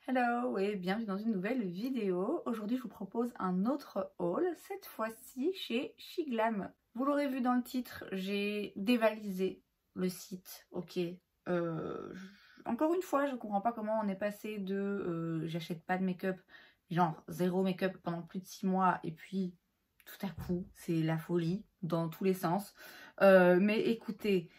Hello et bienvenue dans une nouvelle vidéo. Aujourd'hui je vous propose un autre haul, cette fois-ci chez Shiglam. Vous l'aurez vu dans le titre, j'ai dévalisé le site, ok. Encore une fois, je comprends pas comment on est passé de j'achète pas de make-up, genre zéro make-up pendant plus de 6 mois et puis tout à coup c'est la folie dans tous les sens. Mais écoutez...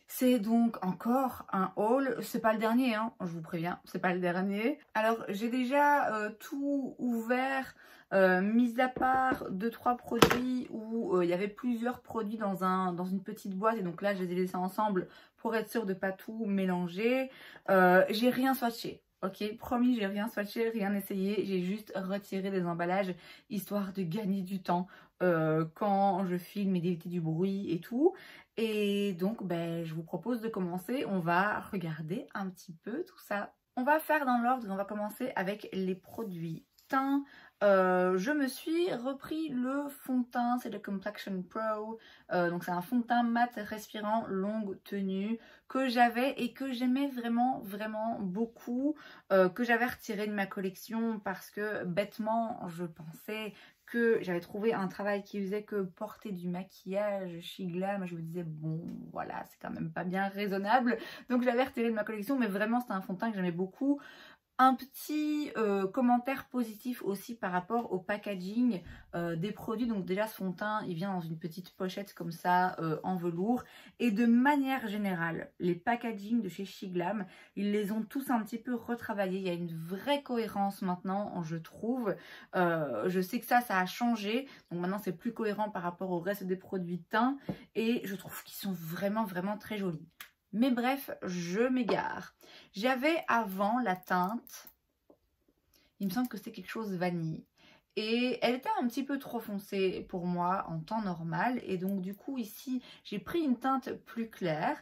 C'est donc encore un haul, c'est pas le dernier, hein, je vous préviens, c'est pas le dernier. Alors j'ai déjà tout ouvert, mis à part 2-3 produits où il y avait plusieurs produits dans une petite boîte et donc là je les ai laissés ensemble pour être sûre de pas tout mélanger. J'ai rien swatché. Ok, promis, j'ai rien swatché, rien essayé, j'ai juste retiré des emballages histoire de gagner du temps quand je filme et d'éviter du bruit et tout. Et donc, je vous propose de commencer. On va regarder un petit peu tout ça. On va faire dans l'ordre. On va commencer avec les produits teint. Je me suis repris le fond de teint. C'est le Complexion Pro. Donc, c'est un fond de teint mat respirant longue tenue que j'avais et que j'aimais vraiment, vraiment beaucoup. Que j'avais retiré de ma collection parce que bêtement, je pensais que j'avais trouvé un travail qui faisait que porter du maquillage chez Glam. Je me disais bon voilà, c'est quand même pas bien raisonnable, donc je l'avais retiré de ma collection, mais vraiment c'était un fond de teint que j'aimais beaucoup. Un petit commentaire positif aussi par rapport au packaging des produits. Donc déjà ce fond de teint il vient dans une petite pochette comme ça en velours. Et de manière générale les packaging de chez Shiglam, ils les ont tous un petit peu retravaillés. Il y a une vraie cohérence maintenant je trouve. Je sais que ça a changé. Donc maintenant c'est plus cohérent par rapport au reste des produits teint. Et je trouve qu'ils sont vraiment vraiment très jolis. Mais bref, je m'égare. J'avais avant la teinte, il me semble que c'était quelque chose vanille. Et elle était un petit peu trop foncée pour moi en temps normal. Et donc du coup ici, j'ai pris une teinte plus claire.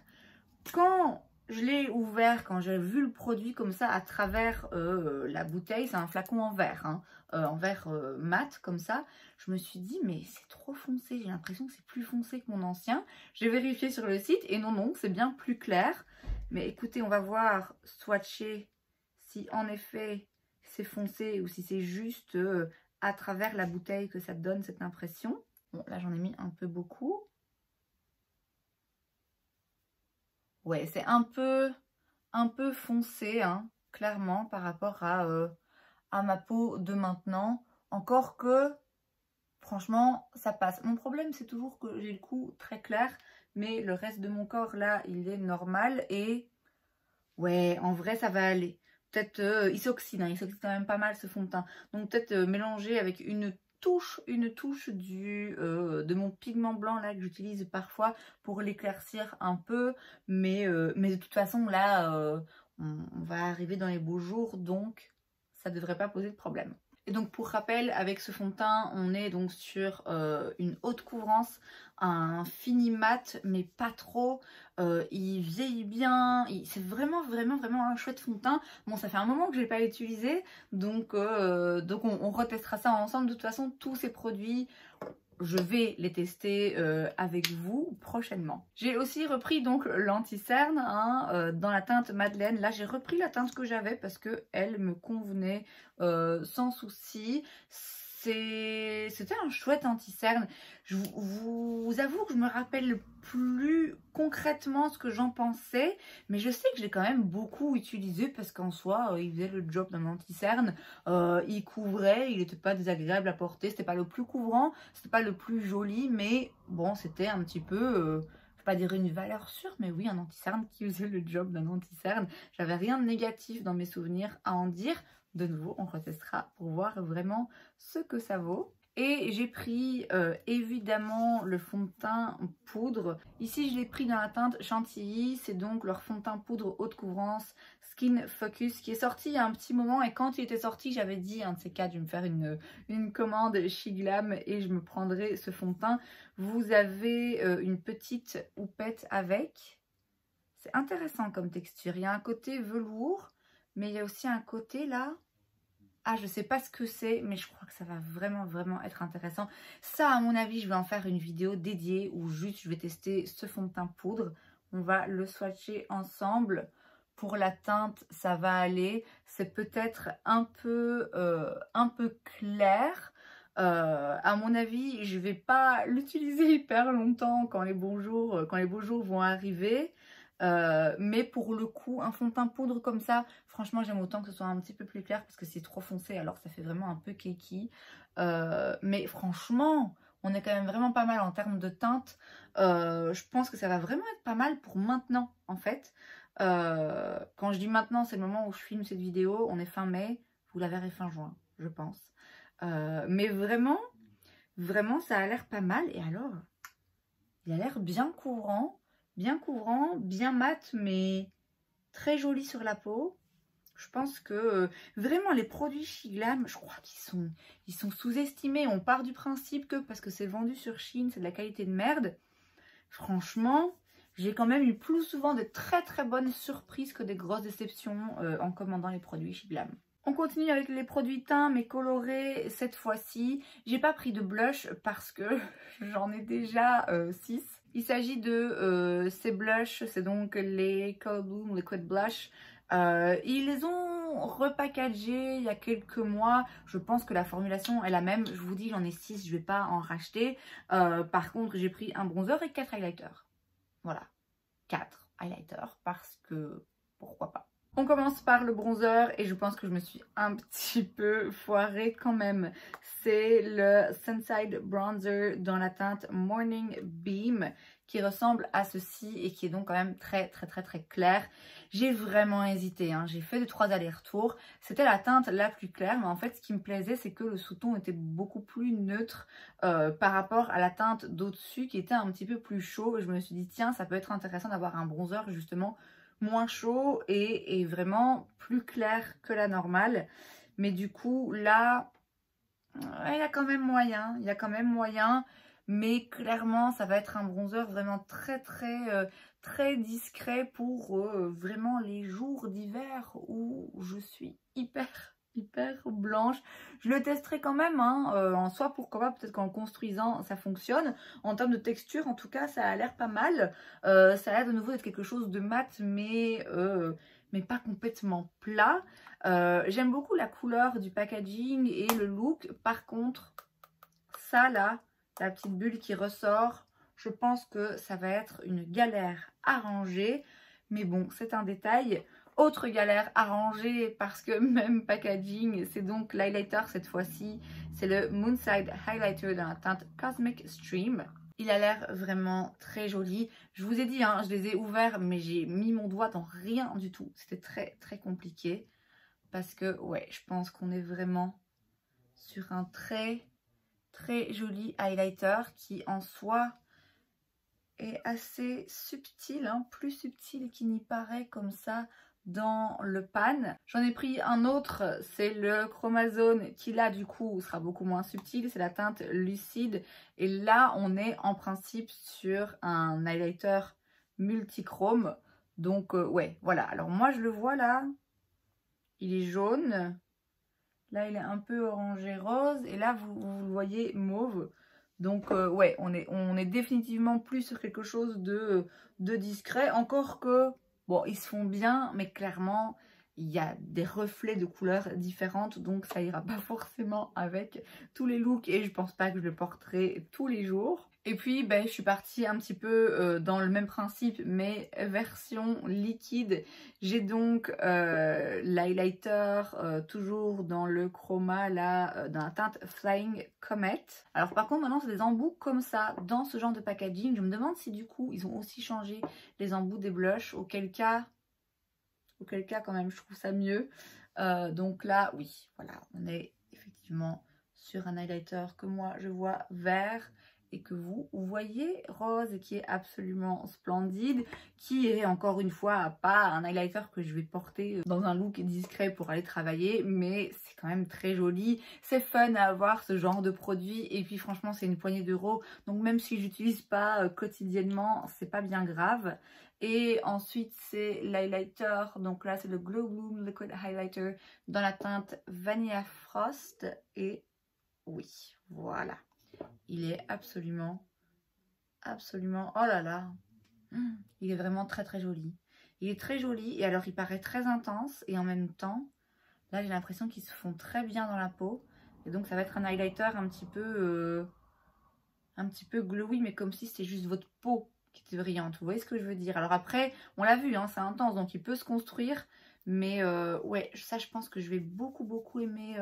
Quand je l'ai ouvert, quand j'ai vu le produit comme ça à travers la bouteille, c'est un flacon en verre, hein, en verre mat comme ça, je me suis dit mais c'est trop foncé, j'ai l'impression que c'est plus foncé que mon ancien. J'ai vérifié sur le site et non, c'est bien plus clair. Mais écoutez, on va voir swatcher si en effet c'est foncé ou si c'est juste à travers la bouteille que ça donne cette impression. Bon, là j'en ai mis un peu beaucoup. Ouais, c'est un peu foncé, hein, clairement, par rapport à ma peau de maintenant. Encore que, franchement, ça passe. Mon problème, c'est toujours que j'ai le cou très clair, mais le reste de mon corps, là, il est normal. Et, ouais, en vrai, ça va aller. Peut-être, il s'oxyde, hein, il s'oxyde quand même pas mal, ce fond de teint. Donc, peut-être mélanger avec une touche de mon pigment blanc là que j'utilise parfois pour l'éclaircir un peu, mais de toute façon là on va arriver dans les beaux jours, donc ça devrait pas poser de problème. Et donc pour rappel, avec ce fond de teint, on est donc sur une haute couvrance, un fini mat, mais pas trop. Il vieillit bien, c'est vraiment un chouette fond de teint. Bon, ça fait un moment que je l'ai pas utilisé, donc on retestera ça ensemble. De toute façon, tous ces produits, je vais les tester avec vous prochainement. J'ai aussi repris donc l'anti-cerne hein, dans la teinte Madeleine. Là j'ai repris la teinte que j'avais parce que elle me convenait sans souci. C'était un chouette anti-cerne. Je vous avoue que je me rappelle plus concrètement ce que j'en pensais, mais je sais que je l'ai quand même beaucoup utilisé parce qu'en soi, il faisait le job d'un anti-cerne. Il couvrait, il n'était pas désagréable à porter, c'était pas le plus couvrant, c'était pas le plus joli, mais bon, c'était un petit peu, je vais pas dire une valeur sûre, mais oui, un anti-cerne qui faisait le job d'un anti-cerne. J'avais rien de négatif dans mes souvenirs à en dire. De nouveau, on retestera pour voir vraiment ce que ça vaut. Et j'ai pris évidemment le fond de teint poudre. Ici, je l'ai pris dans la teinte Chantilly. C'est donc leur fond de teint poudre haute couvrance Skin Focus qui est sorti il y a un petit moment. Et quand il était sorti, j'avais dit, un de ces quatre, je vais me faire une commande chez Glam et je me prendrai ce fond de teint. Vous avez une petite houppette avec. C'est intéressant comme texture. Il y a un côté velours, mais il y a aussi un côté là... Ah, je sais pas ce que c'est, mais je crois que ça va vraiment être intéressant. Ça, à mon avis, je vais en faire une vidéo dédiée où juste je vais tester ce fond de teint poudre. On va le swatcher ensemble. pour la teinte, ça va aller. C'est peut-être un peu clair. À mon avis, je vais pas l'utiliser hyper longtemps quand les beaux jours vont arriver. Mais pour le coup, un fond de teint poudre comme ça, franchement, j'aime autant que ce soit un petit peu plus clair parce que c'est trop foncé, alors ça fait vraiment un peu cakey. Mais franchement, on est quand même vraiment pas mal en termes de teinte. Je pense que ça va vraiment être pas mal pour maintenant, en fait. Quand je dis maintenant, c'est le moment où je filme cette vidéo. On est fin mai, vous la verrez fin juin, je pense. Mais vraiment, ça a l'air pas mal. Et alors, il a l'air bien couvrant, bien mat, mais très joli sur la peau. Je pense que vraiment les produits Shiglam, je crois qu'ils sont sous-estimés. On part du principe que parce que c'est vendu sur Chine, c'est de la qualité de merde. Franchement, j'ai quand même eu plus souvent de très très bonnes surprises que des grosses déceptions en commandant les produits Shiglam. On continue avec les produits teints mais colorés cette fois-ci. J'ai pas pris de blush parce que j'en ai déjà 6. Il s'agit de ces blushs, c'est donc les Color Bloom Liquid Blush. Ils les ont repackagés il y a quelques mois. Je pense que la formulation est la même. Je vous dis, j'en ai 6, je vais pas en racheter. Par contre, j'ai pris un bronzer et 4 highlighters. Voilà, 4 highlighters parce que pourquoi pas. On commence par le bronzer et je pense que je me suis un petit peu foirée quand même. C'est le Sunside Bronzer dans la teinte Morning Beam qui ressemble à ceci et qui est donc quand même très clair. J'ai vraiment hésité, hein. J'ai fait 2-3 allers-retours. C'était la teinte la plus claire, mais en fait ce qui me plaisait c'est que le sous-ton était beaucoup plus neutre par rapport à la teinte d'au-dessus qui était un petit peu plus chaud. Et je me suis dit tiens, ça peut être intéressant d'avoir un bronzer justement moins chaud et vraiment plus clair que la normale. Mais du coup là il y a quand même moyen, mais clairement ça va être un bronzer vraiment très discret pour vraiment les jours d'hiver où je suis hyper blanche. Je le testerai quand même, hein, en soi, pourquoi pas, peut-être qu'en le construisant ça fonctionne. En termes de texture, en tout cas, ça a l'air pas mal. Ça a l'air de nouveau d'être quelque chose de mat, mais pas complètement plat. J'aime beaucoup la couleur du packaging et le look. Par contre, ça là, la petite bulle qui ressort, je pense que ça va être une galère à ranger. Mais bon, c'est un détail. Autre galère à ranger parce que même packaging, c'est donc l'highlighter cette fois-ci. C'est le Moonside Highlighter dans la teinte Cosmic Stream. Il a l'air vraiment très joli. Je vous ai dit, hein, je les ai ouverts, mais j'ai mis mon doigt dans rien du tout. C'était très compliqué. Parce que, ouais, je pense qu'on est vraiment sur un très joli highlighter qui, en soi, est assez subtil, hein, plus subtil qu'il n'y paraît comme ça dans le pan. J'en ai pris un autre, c'est le Chromazone qui là du coup sera beaucoup moins subtil, c'est la teinte Lucide et là on est en principe sur un highlighter multichrome, donc ouais voilà. Alors moi je le vois là, il est jaune, là il est un peu orangé rose et là vous le voyez mauve. Donc ouais, on est définitivement plus sur quelque chose de discret. Encore que, bon, ils se font bien, mais clairement, il y a des reflets de couleurs différentes. Donc ça ira pas forcément avec tous les looks et je pense pas que je le porterai tous les jours. Et puis, ben, je suis partie un petit peu dans le même principe, mais version liquide. J'ai donc l'highlighter toujours dans le chroma, là, dans la teinte Flying Comet. Alors par contre, maintenant, c'est des embouts comme ça, dans ce genre de packaging. Je me demande si du coup, ils ont aussi changé les embouts des blushs, auquel cas quand même, je trouve ça mieux. Donc là, oui, voilà, on est effectivement sur un highlighter que moi, je vois vert et que vous voyez rose et qui est absolument splendide, qui est encore une fois pas un highlighter que je vais porter dans un look discret pour aller travailler, mais c'est quand même très joli, c'est fun à avoir ce genre de produit et puis franchement c'est une poignée d'euros, donc même si j'utilise pas quotidiennement, c'est pas bien grave. Et ensuite c'est l'highlighter, donc là c'est le Glow Bloom Liquid Highlighter dans la teinte Vanilla Frost et oui, voilà. Il est absolument, oh là là, il est vraiment très joli. Il est très joli et alors il paraît très intense et en même temps, là j'ai l'impression qu'ils se font très bien dans la peau. Et donc ça va être un highlighter un petit peu glowy, mais comme si c'était juste votre peau qui était brillante. Vous voyez ce que je veux dire? Alors après, on l'a vu, hein, c'est intense, donc il peut se construire. Mais ouais, ça je pense que je vais beaucoup aimer,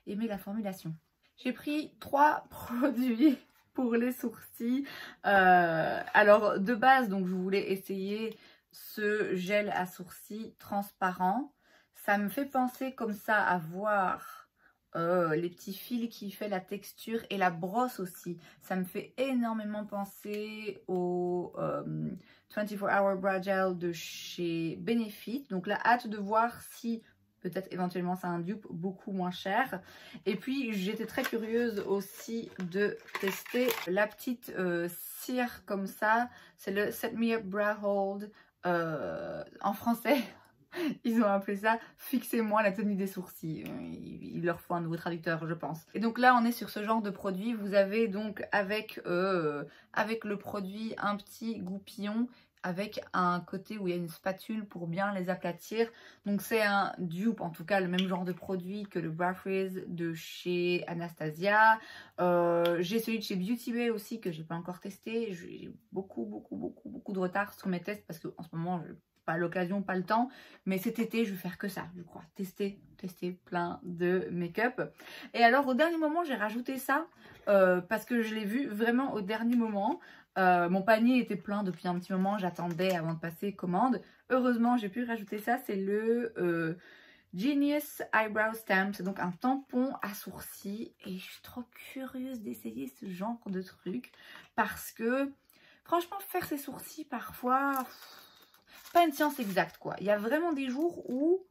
aimer la formulation. J'ai pris 3 produits pour les sourcils. Alors de base, donc je voulais essayer ce gel à sourcils transparent. Ça me fait penser comme ça à voir les petits fils qui fait la texture et la brosse aussi. Ça me fait énormément penser au 24 Hour Brow Gel de chez Benefit. Donc là, hâte de voir si peut-être éventuellement c'est un dupe beaucoup moins cher. Et puis j'étais très curieuse aussi de tester la petite cire comme ça. C'est le Set Me Up Brow Hold en français. Ils ont appelé ça « Fixez-moi la tenue des sourcils ». Il leur faut un nouveau traducteur, je pense. Et donc là, on est sur ce genre de produit. Vous avez donc avec le produit un petit goupillon avec un côté où il y a une spatule pour bien les aplatir. Donc c'est un dupe, en tout cas le même genre de produit que le Brow Freeze de chez Anastasia. J'ai celui de chez Beauty Bay aussi que j'ai pas encore testé. J'ai beaucoup de retard sur mes tests parce qu'en ce moment, pas l'occasion, pas le temps, mais cet été je vais faire que ça, je crois, tester plein de make-up. Et alors au dernier moment j'ai rajouté ça parce que je l'ai vu vraiment au dernier moment. Mon panier était plein depuis un petit moment, j'attendais avant de passer commande. Heureusement j'ai pu rajouter ça, c'est le Genius Eyebrow Stamp, c'est donc un tampon à sourcils et je suis trop curieuse d'essayer ce genre de truc parce que franchement faire ses sourcils parfois... pas une science exacte quoi. Il y a vraiment des jours où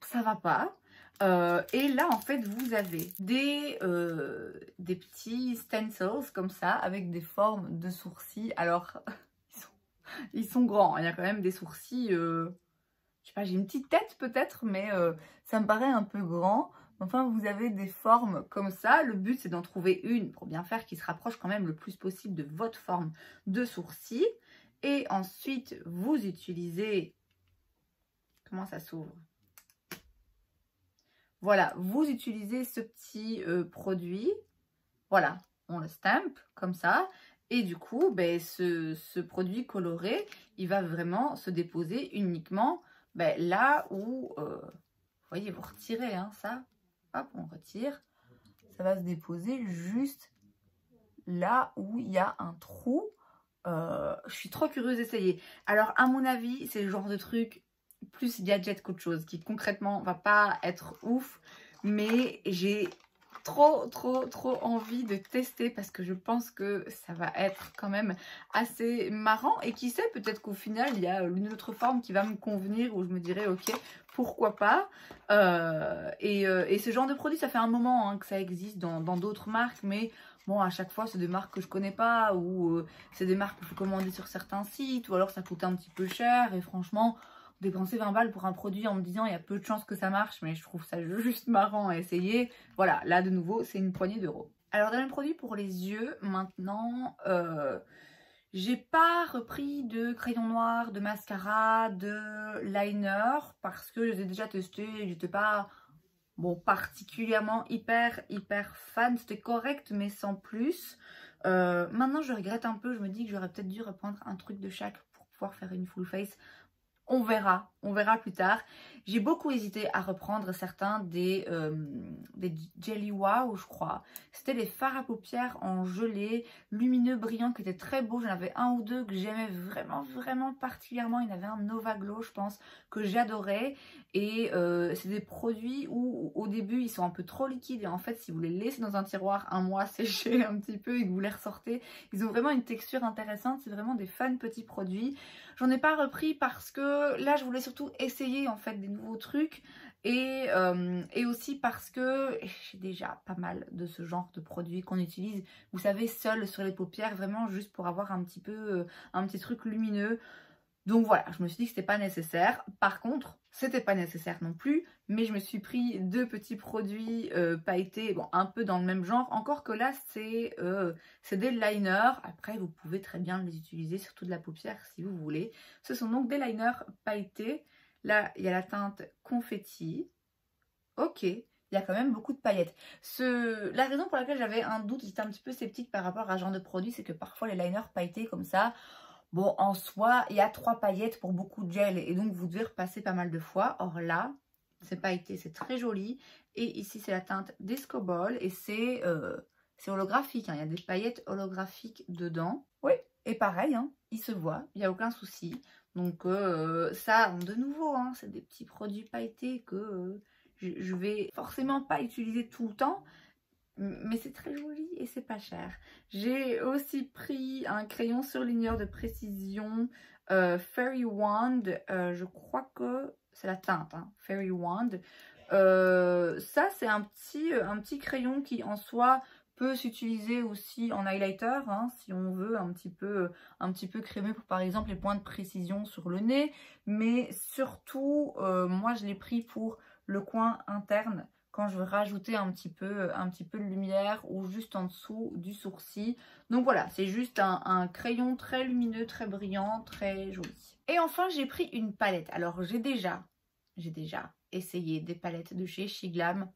ça va pas. Et là en fait vous avez des petits stencils comme ça avec des formes de sourcils. Alors ils sont grands. Il y a quand même des sourcils. Je sais pas, j'ai une petite tête peut-être, mais ça me paraît un peu grand. Enfin, vous avez des formes comme ça. Le but, c'est d'en trouver une pour bien faire qui se rapproche quand même le plus possible de votre forme de sourcil. Et ensuite, vous utilisez... Comment ça s'ouvre? Voilà, vous utilisez ce petit produit. Voilà, on le stamp comme ça. Et du coup, ben, ce produit coloré, il va vraiment se déposer uniquement ben, là où... vous voyez, vous retirez hein, ça. Hop, on retire. Ça va se déposer juste là où il y a un trou. Je suis trop curieuse d'essayer. Alors à mon avis c'est le genre de truc plus gadget qu'autre chose qui concrètement va pas être ouf, mais j'ai trop envie de tester parce que je pense que ça va être quand même assez marrant et qui sait, peut-être qu'au final il y a une autre forme qui va me convenir où je me dirais ok pourquoi pas. Et ce genre de produit ça fait un moment hein, que ça existe dans d'autres marques, mais bon, à chaque fois, c'est des marques que je connais pas ou c'est des marques que je peux commander sur certains sites ou alors ça coûte un petit peu cher et franchement, dépenser 20 balles pour un produit en me disant il y a peu de chances que ça marche, mais je trouve ça juste marrant à essayer. Voilà, là de nouveau, c'est une poignée d'euros. Alors, dernier produit pour les yeux, maintenant, j'ai pas repris de crayon noir, de mascara, de liner parce que je les ai déjà testés et j'étais pas... bon, particulièrement hyper fan, c'était correct mais sans plus. Maintenant je regrette un peu, je me dis que j'aurais peut-être dû reprendre un truc de chaque pour pouvoir faire une full face. On verra plus tard. J'ai beaucoup hésité à reprendre certains des Jelly Wow, je crois. C'était les fards à paupières en gelée, lumineux, brillants, qui étaient très beaux. J'en avais un ou deux que j'aimais vraiment particulièrement. Il y en avait un Nova Glow, je pense, que j'adorais. Et c'est des produits où au début, ils sont un peu trop liquides. Et en fait, si vous les laissez dans un tiroir un mois sécher un petit peu et que vous les ressortez, ils ont vraiment une texture intéressante. C'est vraiment des fun petits produits. J'en ai pas repris parce que là, je voulais surtout essayer en fait des nouveaux trucs et aussi parce que j'ai déjà pas mal de ce genre de produits qu'on utilise, vous savez, seul sur les paupières, vraiment juste pour avoir un petit peu, un petit truc lumineux. Donc voilà, je me suis dit que c'était pas nécessaire. Par contre, C'était pas nécessaire non plus, mais je me suis pris 2 petits produits pailletés, bon, un peu dans le même genre. Encore que là, c'est des liners. Après, vous pouvez très bien les utiliser sur toute la paupière si vous voulez. Ce sont donc des liners pailletés. Là, il y a la teinte confetti. Ok, il y a quand même beaucoup de paillettes. La raison pour laquelle j'avais un doute, j'étais un petit peu sceptique par rapport à ce genre de produit, c'est que parfois les liners pailletés comme ça, bon, en soi, il y a 3 paillettes pour beaucoup de gel et donc vous devez repasser pas mal de fois. Or là, c'est pailleté, c'est très joli. Et ici, c'est la teinte Disco Ball et c'est holographique, hein. Il y a des paillettes holographiques dedans. Oui, et pareil, hein, il se voit, il n'y a aucun souci. Donc ça, de nouveau, hein, c'est des petits produits pailletés que je vais forcément pas utiliser tout le temps. Mais c'est très joli et c'est pas cher. J'ai aussi pris un crayon surligneur de précision Fairy Wand. Je crois que c'est la teinte, hein, Fairy Wand. Ça, c'est un petit crayon qui en soi peut s'utiliser aussi en highlighter, hein, si on veut un petit peu crémeux pour par exemple les points de précision sur le nez. Mais surtout, moi je l'ai pris pour le coin interne quand je veux rajouter un petit peu de lumière ou juste en dessous du sourcil. Donc voilà, c'est juste un crayon très lumineux, très brillant, très joli. Et enfin, j'ai pris une palette. Alors j'ai déjà essayé des palettes de chez Shiglam.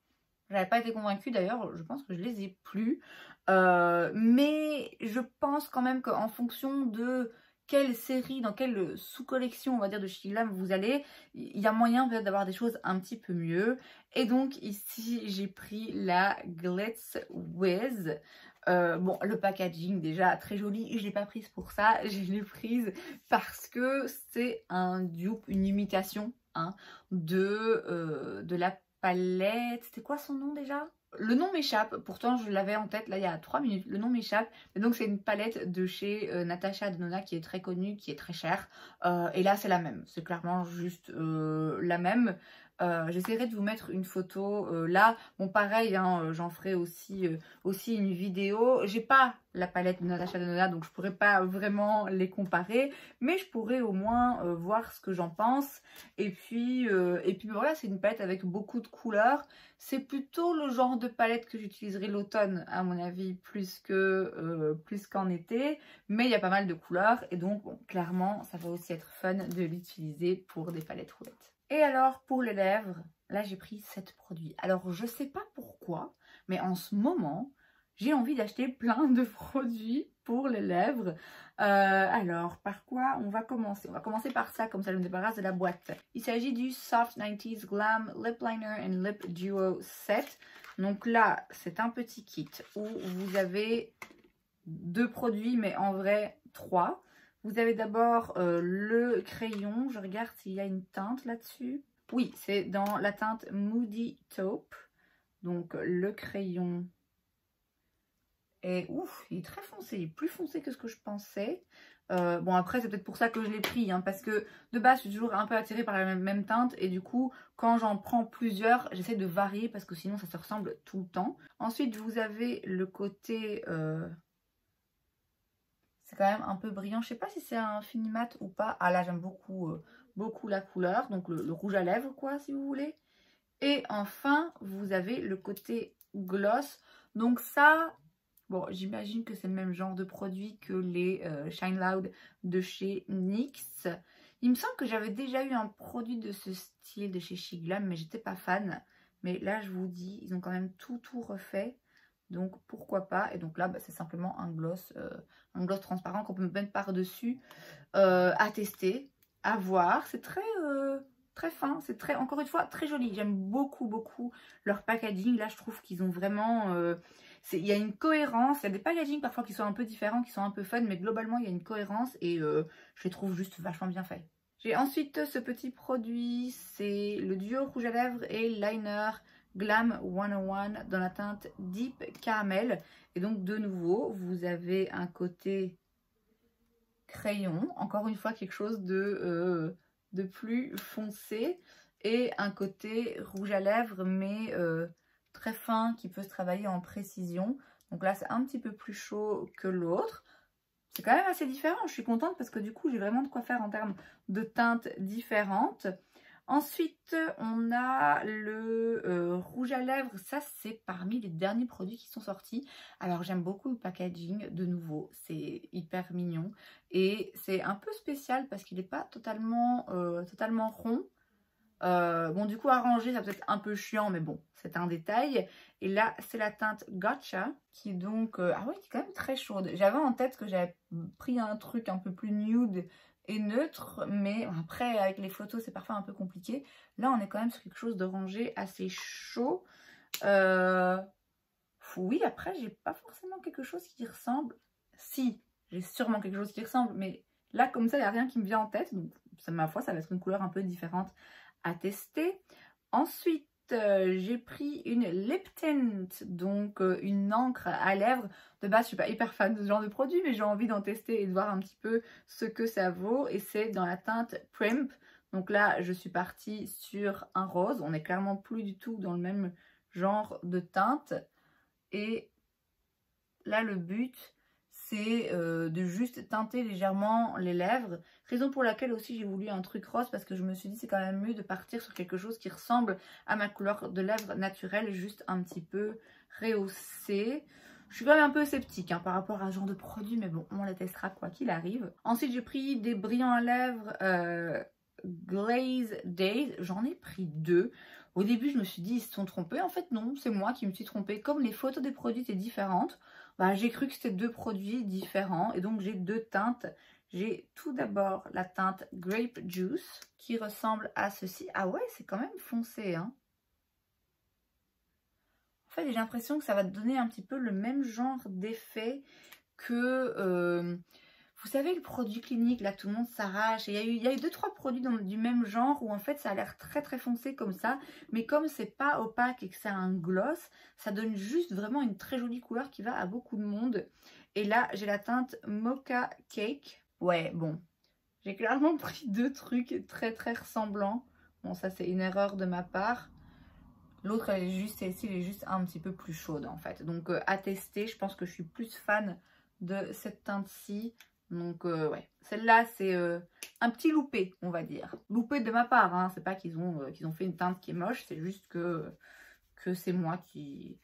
J'avais pas été convaincue d'ailleurs, je pense que je les ai plus. Mais je pense quand même qu'en fonction de quelle série, dans quelle sous-collection, on va dire, de Shiglam vous allez, il y a moyen peut-être d'avoir des choses un petit peu mieux. Et donc ici, j'ai pris la Glitz Wiz. Bon, le packaging déjà très joli, je l'ai pas prise pour ça, je l'ai prise parce que c'est un dupe, une imitation, hein, de la palette. C'était quoi son nom déjà? Le nom m'échappe, pourtant je l'avais en tête là il y a 3 minutes, le nom m'échappe. Mais donc c'est une palette de chez Natasha Denona qui est très connue, qui est très chère. Et là c'est la même, c'est clairement juste la même. J'essaierai de vous mettre une photo là. Bon pareil, hein, j'en ferai aussi une vidéo. J'ai pas la palette de Natasha Denona donc je pourrais pas vraiment les comparer. Mais je pourrais au moins voir ce que j'en pense. Et puis voilà, c'est une palette avec beaucoup de couleurs. C'est plutôt le genre de palette que j'utiliserai l'automne à mon avis plus qu'en été. Mais il y a pas mal de couleurs et donc bon, clairement ça va aussi être fun de l'utiliser pour des palettes roulettes. Et alors pour les lèvres, là j'ai pris 7 produits. Alors je sais pas pourquoi, mais en ce moment j'ai envie d'acheter plein de produits pour les lèvres. Alors par quoi on va commencer? On va commencer par ça, comme ça je me débarrasse de la boîte. Il s'agit du Soft 90s Glam Lip Liner and Lip Duo Set. Donc là c'est un petit kit où vous avez 2 produits mais en vrai 3. Vous avez d'abord le crayon, je regarde s'il y a une teinte là-dessus. Oui, c'est dans la teinte Moody Taupe. Donc le crayon est ouf, il est très foncé, il est plus foncé que ce que je pensais. Bon après c'est peut-être pour ça que je l'ai pris, hein, parce que de base je suis toujours un peu attirée par la même teinte et du coup quand j'en prends plusieurs j'essaie de varier parce que sinon ça se ressemble tout le temps. Ensuite vous avez le côté... c'est quand même un peu brillant. Je sais pas si c'est un fini mat ou pas. Ah là, j'aime beaucoup, beaucoup la couleur. Donc le rouge à lèvres, quoi, si vous voulez. Et enfin, vous avez le côté gloss. Donc ça, bon, j'imagine que c'est le même genre de produit que les Shine Loud de chez NYX. Il me semble que j'avais déjà eu un produit de ce style de chez Shiglam, mais j'étais pas fan. Mais là, je vous dis, ils ont quand même tout refait. Donc pourquoi pas. Et donc là bah, c'est simplement un gloss transparent qu'on peut mettre par dessus à tester, à voir. C'est très fin, c'est très, encore une fois, très joli. J'aime beaucoup leur packaging. Là je trouve qu'ils ont vraiment il y a une cohérence. Il y a des packagings parfois qui sont un peu différents, qui sont un peu fun, mais globalement il y a une cohérence et je les trouve juste vachement bien faits. J'ai ensuite ce petit produit, c'est le duo rouge à lèvres et liner Glam 101 dans la teinte Deep Caramel. Et donc de nouveau, vous avez un côté crayon, encore une fois quelque chose de plus foncé, et un côté rouge à lèvres mais très fin qui peut se travailler en précision. Donc là c'est un petit peu plus chaud que l'autre. C'est quand même assez différent, je suis contente parce que du coup j'ai vraiment de quoi faire en termes de teintes différentes. Ensuite, on a le rouge à lèvres. Ça, c'est parmi les derniers produits qui sont sortis. Alors, j'aime beaucoup le packaging, de nouveau. C'est hyper mignon. Et c'est un peu spécial parce qu'il n'est pas totalement rond. Bon, du coup, arranger, ça peut être un peu chiant, mais bon, c'est un détail. Et là, c'est la teinte Gotcha, qui est donc... ah ouais, qui est quand même très chaude. J'avais en tête que j'avais pris un truc un peu plus nude et neutre, mais après, avec les photos, c'est parfois un peu compliqué. Là, on est quand même sur quelque chose d'orangé assez chaud. Oui, après, j'ai pas forcément quelque chose qui y ressemble. Si, j'ai sûrement quelque chose qui y ressemble, mais là, comme ça, il n'y a rien qui me vient en tête. Donc, ma foi, ça va être une couleur un peu différente à tester. Ensuite, j'ai pris une lip tint, donc une encre à lèvres. De base, je suis pas hyper fan de ce genre de produit, mais j'ai envie d'en tester et de voir un petit peu ce que ça vaut. Et c'est dans la teinte Primp. Donc là, je suis partie sur un rose. On n'est clairement plus du tout dans le même genre de teinte. Et là, le but, c'est de juste teinter légèrement les lèvres. Raison pour laquelle aussi j'ai voulu un truc rose, parce que je me suis dit c'est quand même mieux de partir sur quelque chose qui ressemble à ma couleur de lèvres naturelle, juste un petit peu rehaussée. Je suis quand même un peu sceptique par rapport à ce genre de produit, mais bon, on les testera quoi qu'il arrive. Ensuite, j'ai pris des brillants à lèvres Glaze Days. J'en ai pris 2. Au début, je me suis dit, ils se sont trompés. En fait, non, c'est moi qui me suis trompée. Comme les photos des produits étaient différentes, bah, j'ai cru que c'était 2 produits différents. Et donc, j'ai 2 teintes. J'ai tout d'abord la teinte Grape Juice qui ressemble à ceci. Ah ouais, c'est quand même foncé, hein. En fait, j'ai l'impression que ça va donner un petit peu le même genre d'effet que... vous savez, le produit clinique, là, tout le monde s'arrache. Il y a eu 2-3 produits du même genre où en fait, ça a l'air très très foncé comme ça. Mais comme c'est pas opaque et que c'est un gloss, ça donne juste vraiment une très jolie couleur qui va à beaucoup de monde. Et là, j'ai la teinte Mocha Cake. Ouais, bon. J'ai clairement pris 2 trucs très très ressemblants. Bon, ça, c'est une erreur de ma part. L'autre, elle est juste, celle-ci, elle est juste un petit peu plus chaude en fait. Donc, à tester, je pense que je suis plus fan de cette teinte-ci. Donc ouais, celle-là c'est un petit loupé, on va dire. Loupé de ma part, hein. C'est pas qu'ils ont fait une teinte qui est moche, c'est juste que c'est moi qui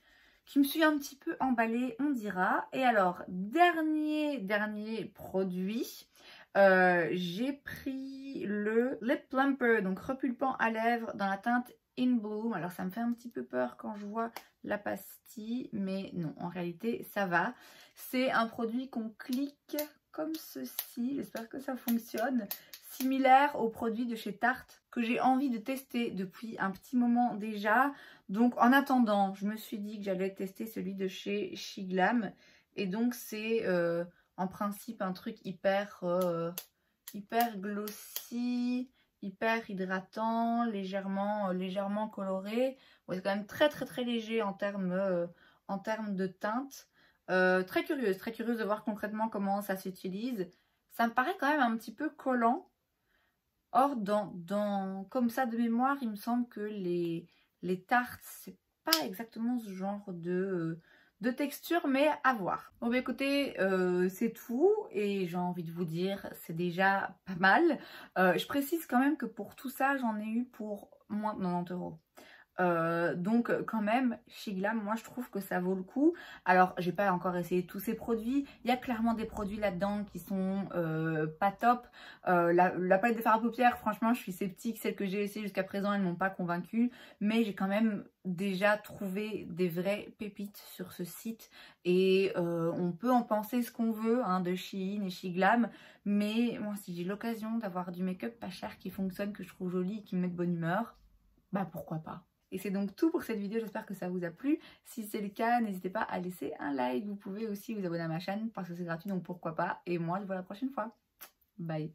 me suis un petit peu emballée, on dira. Et alors, dernier produit, j'ai pris le Lip Plumper, donc repulpant à lèvres dans la teinte In Bloom. Alors ça me fait un petit peu peur quand je vois la pastille, mais non, en réalité ça va. C'est un produit qu'on clique comme ceci, j'espère que ça fonctionne, similaire aux produits de chez Tarte que j'ai envie de tester depuis un petit moment déjà. Donc en attendant, je me suis dit que j'allais tester celui de chez Shiglam, et donc c'est en principe un truc hyper glossy, hyper hydratant, légèrement coloré. Ouais, c'est quand même très très très léger en termes de teinte. Très curieuse de voir concrètement comment ça s'utilise. Ça me paraît quand même un petit peu collant. Or, comme ça de mémoire, il me semble que les tartes, c'est pas exactement ce genre de texture, mais à voir. Bon bah écoutez, c'est tout, et j'ai envie de vous dire, c'est déjà pas mal. Je précise quand même que pour tout ça, j'en ai eu pour moins de 90 €. Donc quand même, Shiglam, moi je trouve que ça vaut le coup. Alors j'ai pas encore essayé tous ces produits, il y a clairement des produits là-dedans qui sont pas top. La palette de fard à paupières, franchement je suis sceptique, celles que j'ai essayées jusqu'à présent elles m'ont pas convaincue, mais j'ai quand même déjà trouvé des vraies pépites sur ce site, et on peut en penser ce qu'on veut de Shein et Shiglam, mais moi si j'ai l'occasion d'avoir du make-up pas cher qui fonctionne, que je trouve joli et qui me met de bonne humeur, bah pourquoi pas. Et c'est donc tout pour cette vidéo, j'espère que ça vous a plu. Si c'est le cas, n'hésitez pas à laisser un like. Vous pouvez aussi vous abonner à ma chaîne parce que c'est gratuit, donc pourquoi pas. Et moi, je vous vois la prochaine fois. Bye.